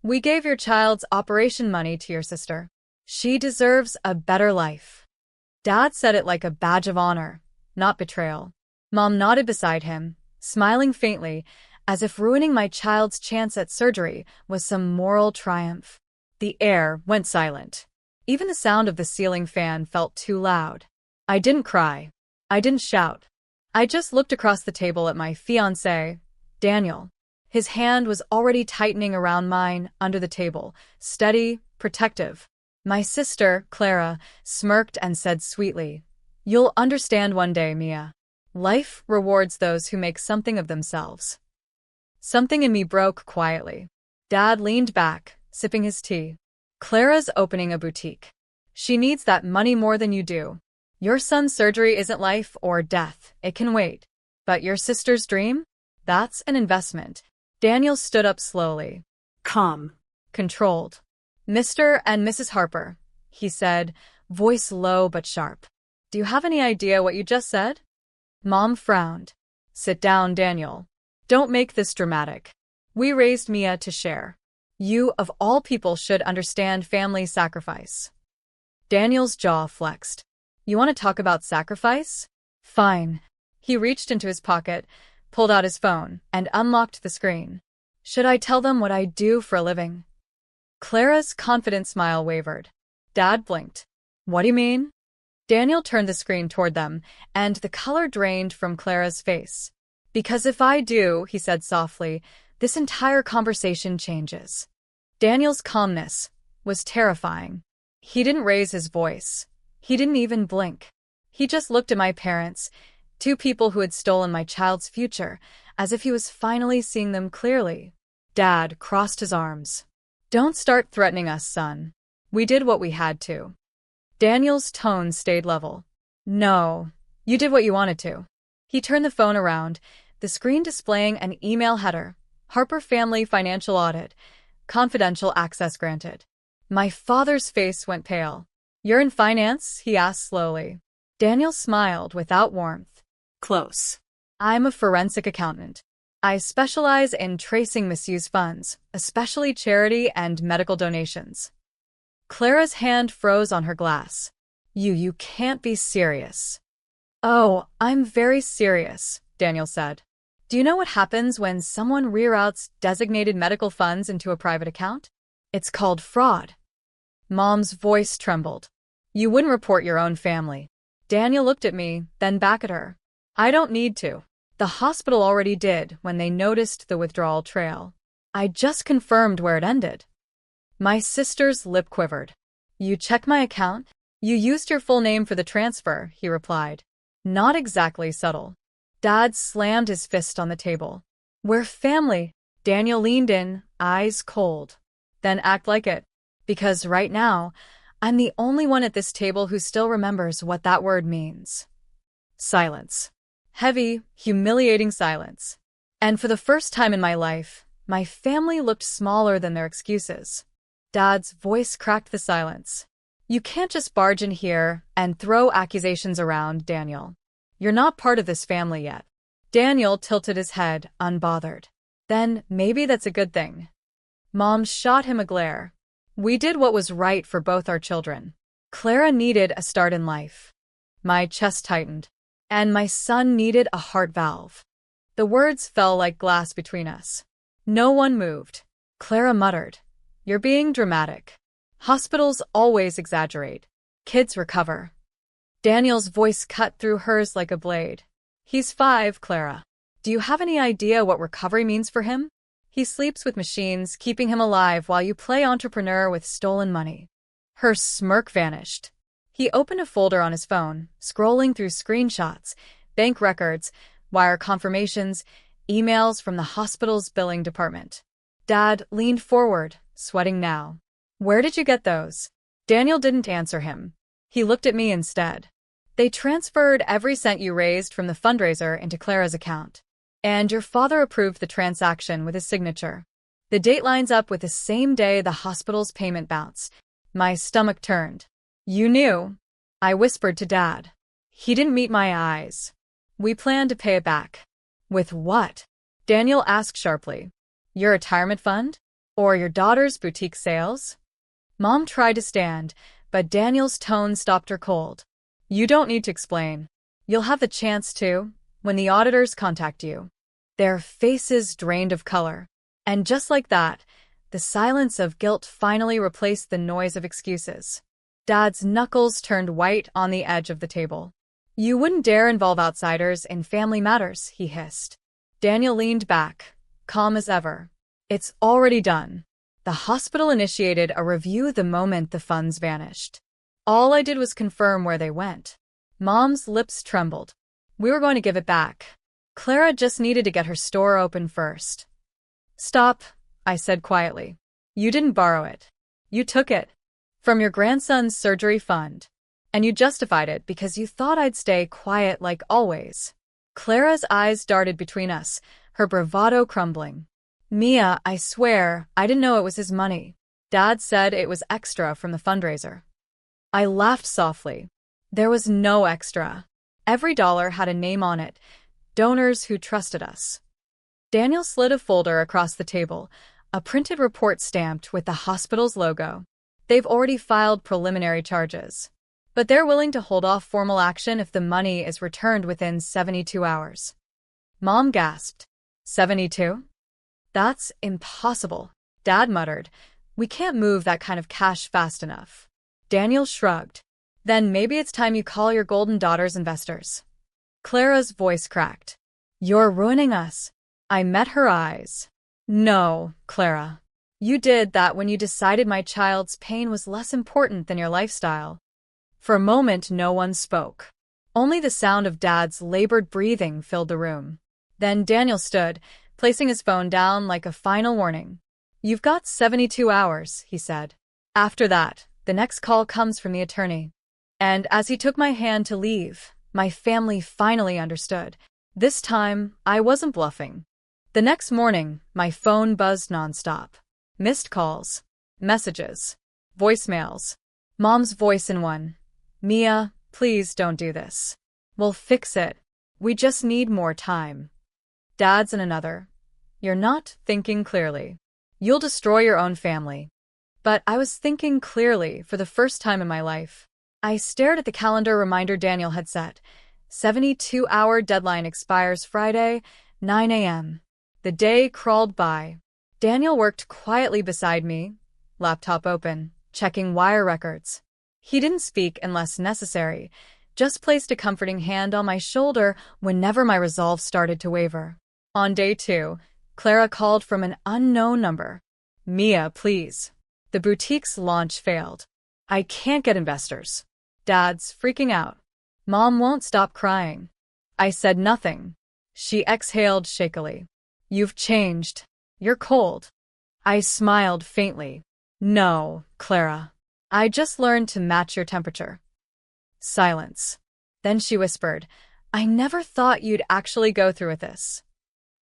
We gave your child's operation money to your sister. She deserves a better life. Dad said it like a badge of honor, not betrayal. Mom nodded beside him, smiling faintly, as if ruining my child's chance at surgery was some moral triumph. The air went silent. Even the sound of the ceiling fan felt too loud. I didn't cry. I didn't shout. I just looked across the table at my fiancé, Daniel. His hand was already tightening around mine under the table, steady, protective. My sister, Clara, smirked and said sweetly, "You'll understand one day, Mia. Life rewards those who make something of themselves." Something in me broke quietly. Dad leaned back, sipping his tea. "Clara's opening a boutique. She needs that money more than you do. Your son's surgery isn't life or death, it can wait. But your sister's dream? That's an investment." Daniel stood up slowly. Calm. Controlled. "Mr. and Mrs. Harper," he said, voice low but sharp. "Do you have any idea what you just said?" Mom frowned. "Sit down, Daniel. Don't make this dramatic. We raised Mia to share. You, of all people, should understand family sacrifice." Daniel's jaw flexed. "You want to talk about sacrifice? Fine." He reached into his pocket, pulled out his phone, and unlocked the screen. "Should I tell them what I do for a living?" Clara's confident smile wavered. Dad blinked. "What do you mean?" Daniel turned the screen toward them, and the color drained from Clara's face. "Because if I do," he said softly, "this entire conversation changes." Daniel's calmness was terrifying. He didn't raise his voice. He didn't even blink. He just looked at my parents, two people who had stolen my child's future, as if he was finally seeing them clearly. Dad crossed his arms. "Don't start threatening us, son. We did what we had to." Daniel's tone stayed level. "No, you did what you wanted to." He turned the phone around, the screen displaying an email header. "Harper Family Financial Audit. Confidential access granted." My father's face went pale. "You're in finance?" he asked slowly. Daniel smiled without warmth. Close. "I'm a forensic accountant. I specialize in tracing misused funds, especially charity and medical donations." Clara's hand froze on her glass. You can't be serious." "Oh, I'm very serious," Daniel said. "Do you know what happens when someone reroutes designated medical funds into a private account? It's called fraud." Mom's voice trembled. "You wouldn't report your own family." Daniel looked at me, then back at her. "I don't need to. The hospital already did when they noticed the withdrawal trail. I just confirmed where it ended." My sister's lip quivered. "You checked my account? You used your full name for the transfer," he replied. Not exactly subtle. Dad slammed his fist on the table. "We're family." Daniel leaned in, eyes cold. "Then act like it. Because right now, I'm the only one at this table who still remembers what that word means." Silence. Heavy, humiliating silence. And for the first time in my life, my family looked smaller than their excuses. Dad's voice cracked the silence. "You can't just barge in here and throw accusations around, Daniel. You're not part of this family yet." Daniel tilted his head, unbothered. "Then maybe that's a good thing." Mom shot him a glare. "We did what was right for both our children. Clara needed a start in life." My chest tightened. "And my son needed a heart valve." The words fell like glass between us. No one moved. Clara muttered, "You're being dramatic. Hospitals always exaggerate. Kids recover." Daniel's voice cut through hers like a blade. "He's 5, Clara. Do you have any idea what recovery means for him? He sleeps with machines, keeping him alive while you play entrepreneur with stolen money." Her smirk vanished. He opened a folder on his phone, scrolling through screenshots, bank records, wire confirmations, emails from the hospital's billing department. Dad leaned forward, sweating now. "Where did you get those?" Daniel didn't answer him. He looked at me instead. "They transferred every cent you raised from the fundraiser into Clara's account. And your father approved the transaction with his signature. The date lines up with the same day the hospital's payment bounced." My stomach turned. "You knew?" I whispered to Dad. He didn't meet my eyes. "We plan to pay it back." "With what?" Daniel asked sharply. "Your retirement fund? Or your daughter's boutique sales? Mom tried to stand, but Daniel's tone stopped her cold. You don't need to explain. You'll have the chance to, when the auditors contact you. Their faces drained of color. And just like that, the silence of guilt finally replaced the noise of excuses. Dad's knuckles turned white on the edge of the table. You wouldn't dare involve outsiders in family matters, he hissed. Daniel leaned back, calm as ever. It's already done. The hospital initiated a review the moment the funds vanished. All I did was confirm where they went. Mom's lips trembled. We were going to give it back. Clara just needed to get her store open first. Stop, I said quietly. You didn't borrow it. You took it. From your grandson's surgery fund. And you justified it because you thought I'd stay quiet like always. Clara's eyes darted between us, her bravado crumbling. Mia, I swear, I didn't know it was his money. Dad said it was extra from the fundraiser. I laughed softly. There was no extra. Every dollar had a name on it. Donors who trusted us. Daniel slid a folder across the table, a printed report stamped with the hospital's logo. They've already filed preliminary charges. But they're willing to hold off formal action if the money is returned within 72 hours. Mom gasped. 72? That's impossible, Dad muttered. We can't move that kind of cash fast enough. Daniel shrugged. Then maybe it's time you call your golden daughter's investors. Clara's voice cracked. You're ruining us. I met her eyes. No, Clara. You did that when you decided my child's pain was less important than your lifestyle. For a moment, no one spoke. Only the sound of Dad's labored breathing filled the room. Then Daniel stood, placing his phone down like a final warning. You've got 72 hours, he said. After that, the next call comes from the attorney. And as he took my hand to leave, my family finally understood. This time, I wasn't bluffing. The next morning, my phone buzzed nonstop. Missed calls, messages, voicemails. Mom's voice in one. Mia, please don't do this. We'll fix it. We just need more time. Dad's in another. You're not thinking clearly. You'll destroy your own family. But I was thinking clearly for the first time in my life. I stared at the calendar reminder Daniel had set. 72-hour deadline expires Friday, 9 a.m. The day crawled by. Daniel worked quietly beside me, laptop open, checking wire records. He didn't speak unless necessary, just placed a comforting hand on my shoulder whenever my resolve started to waver. On day 2, Clara called from an unknown number. Mia, please. The boutique's launch failed. I can't get investors. Dad's freaking out. Mom won't stop crying. I said nothing. She exhaled shakily. You've changed. You're cold. I smiled faintly. No, Clara. I just learned to match your temperature. Silence. Then she whispered, I never thought you'd actually go through with this.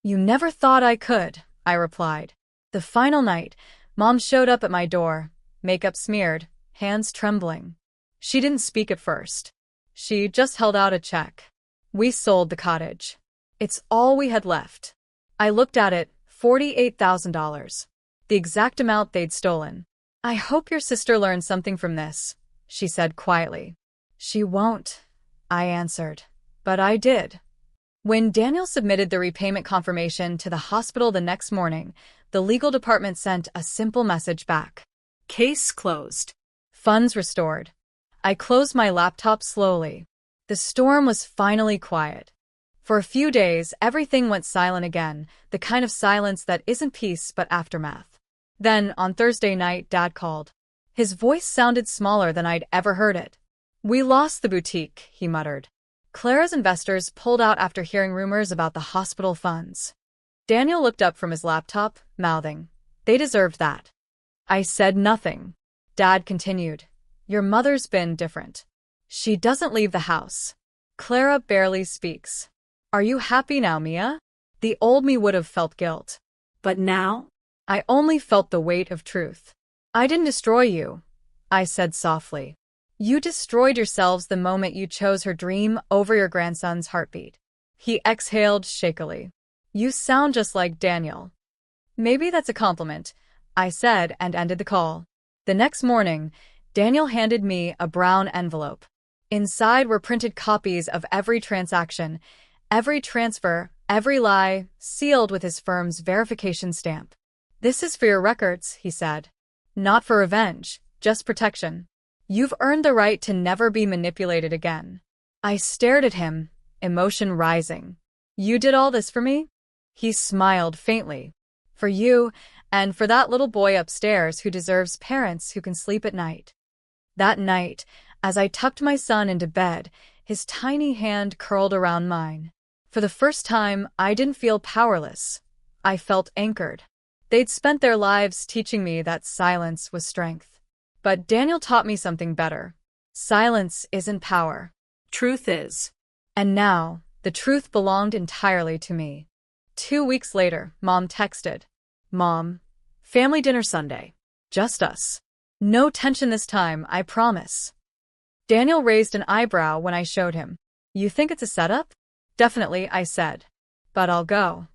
You never thought I could, I replied. The final night, Mom showed up at my door, makeup smeared, hands trembling. She didn't speak at first. She just held out a check. We sold the cottage. It's all we had left. I looked at it, $48,000. The exact amount they'd stolen. I hope your sister learned something from this, she said quietly. She won't, I answered. But I did. When Daniel submitted the repayment confirmation to the hospital the next morning, the legal department sent a simple message back. Case closed. Funds restored. I closed my laptop slowly. The storm was finally quiet. For a few days, everything went silent again, the kind of silence that isn't peace but aftermath. Then, on Thursday night, Dad called. His voice sounded smaller than I'd ever heard it. We lost the boutique, he muttered. Clara's investors pulled out after hearing rumors about the hospital funds. Daniel looked up from his laptop, mouthing, They deserved that. I said nothing. Dad continued. Your mother's been different. She doesn't leave the house. Clara barely speaks. Are you happy now, Mia? The old me would have felt guilt. But now? I only felt the weight of truth. I didn't destroy you, I said softly. You destroyed yourselves the moment you chose her dream over your grandson's heartbeat. He exhaled shakily. You sound just like Daniel. Maybe that's a compliment, I said and ended the call. The next morning, Daniel handed me a brown envelope. Inside were printed copies of every transaction, every transfer, every lie, sealed with his firm's verification stamp. "This is for your records," he said. "Not for revenge, just protection. You've earned the right to never be manipulated again." I stared at him, emotion rising. "You did all this for me?" He smiled faintly. "For you, and for that little boy upstairs who deserves parents who can sleep at night." That night, as I tucked my son into bed, his tiny hand curled around mine. For the first time, I didn't feel powerless. I felt anchored. They'd spent their lives teaching me that silence was strength. But Daniel taught me something better. Silence isn't power. Truth is. And now, the truth belonged entirely to me. 2 weeks later, Mom texted. "Mom, family dinner Sunday. Just us. No tension this time, I promise." Daniel raised an eyebrow when I showed him. "You think it's a setup?" "Definitely," I said. "But I'll go."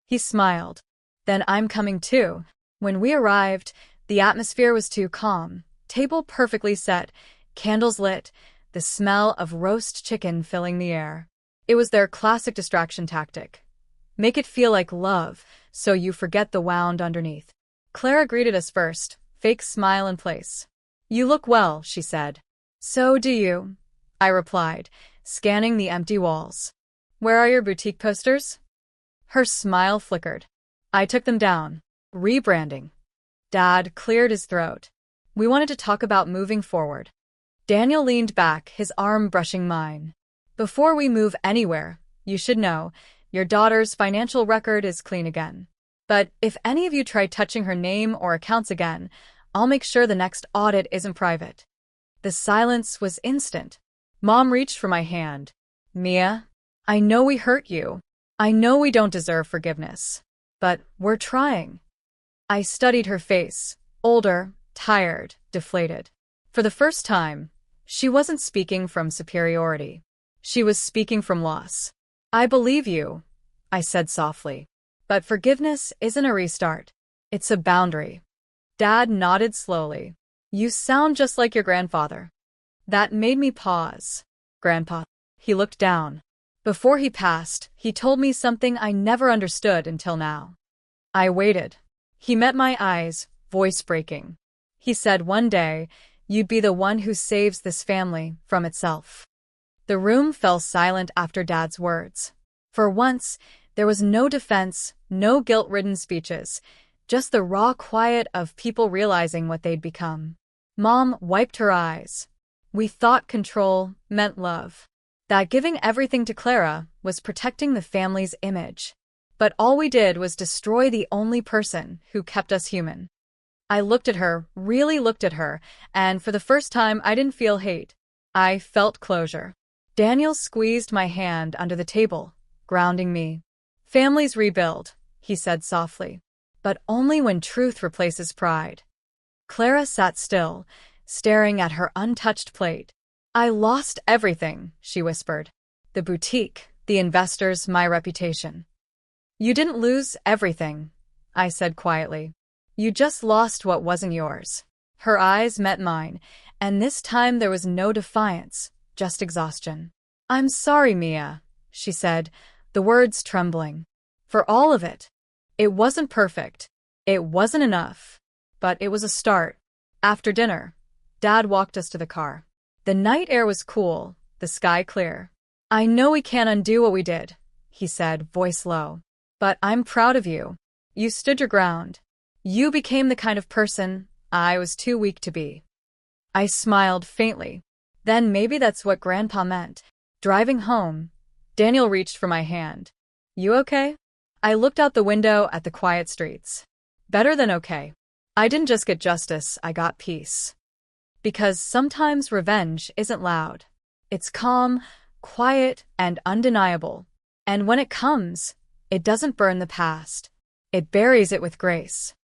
He smiled. "Then I'm coming too." When we arrived, the atmosphere was too calm. Table perfectly set, candles lit, the smell of roast chicken filling the air. It was their classic distraction tactic. Make it feel like love, so you forget the wound underneath. Clara greeted us first, fake smile in place. "You look well," she said. "So do you," I replied, scanning the empty walls. "Where are your boutique posters?" Her smile flickered. I took them down. Rebranding. Dad cleared his throat. "We wanted to talk about moving forward." Daniel leaned back, his arm brushing mine. "Before we move anywhere, you should know, your daughter's financial record is clean again. But if any of you try touching her name or accounts again, I'll make sure the next audit isn't private." The silence was instant. Mom reached for my hand. "Mia, I know we hurt you. I know we don't deserve forgiveness. But we're trying." I studied her face, older, tired, deflated. For the first time, she wasn't speaking from superiority. She was speaking from loss. "I believe you," I said softly. "But forgiveness isn't a restart. It's a boundary." Dad nodded slowly. "You sound just like your grandfather." That made me pause. "Grandpa." He looked down. Before he passed, he told me something I never understood until now. I waited. He met my eyes, voice breaking. He said, "One day, you'd be the one who saves this family from itself." The room fell silent after Dad's words. For once, there was no defense, no guilt-ridden speeches, just the raw quiet of people realizing what they'd become. Mom wiped her eyes. "We thought control meant love. That giving everything to Clara was protecting the family's image. But all we did was destroy the only person who kept us human." I looked at her, really looked at her, and for the first time I didn't feel hate. I felt closure. Daniel squeezed my hand under the table, grounding me. "Families rebuild," he said softly, "but only when truth replaces pride." Clara sat still, staring at her untouched plate. "I lost everything," she whispered. "The boutique, the investors, my reputation." "You didn't lose everything," I said quietly. "You just lost what wasn't yours." Her eyes met mine, and this time there was no defiance, just exhaustion. "I'm sorry, Mia," she said, the words trembling. "For all of it. It wasn't perfect. It wasn't enough. But it was a start." After dinner, Dad walked us to the car. The night air was cool, the sky clear. "I know we can't undo what we did," he said, voice low. "But I'm proud of you. You stood your ground. You became the kind of person I was too weak to be." I smiled faintly. Then maybe that's what Grandpa meant. Driving home, Daniel reached for my hand. "You okay?" I looked out the window at the quiet streets. Better than okay. I didn't just get justice, I got peace. Because sometimes revenge isn't loud. It's calm, quiet, and undeniable. And when it comes, it doesn't burn the past. It buries it with grace.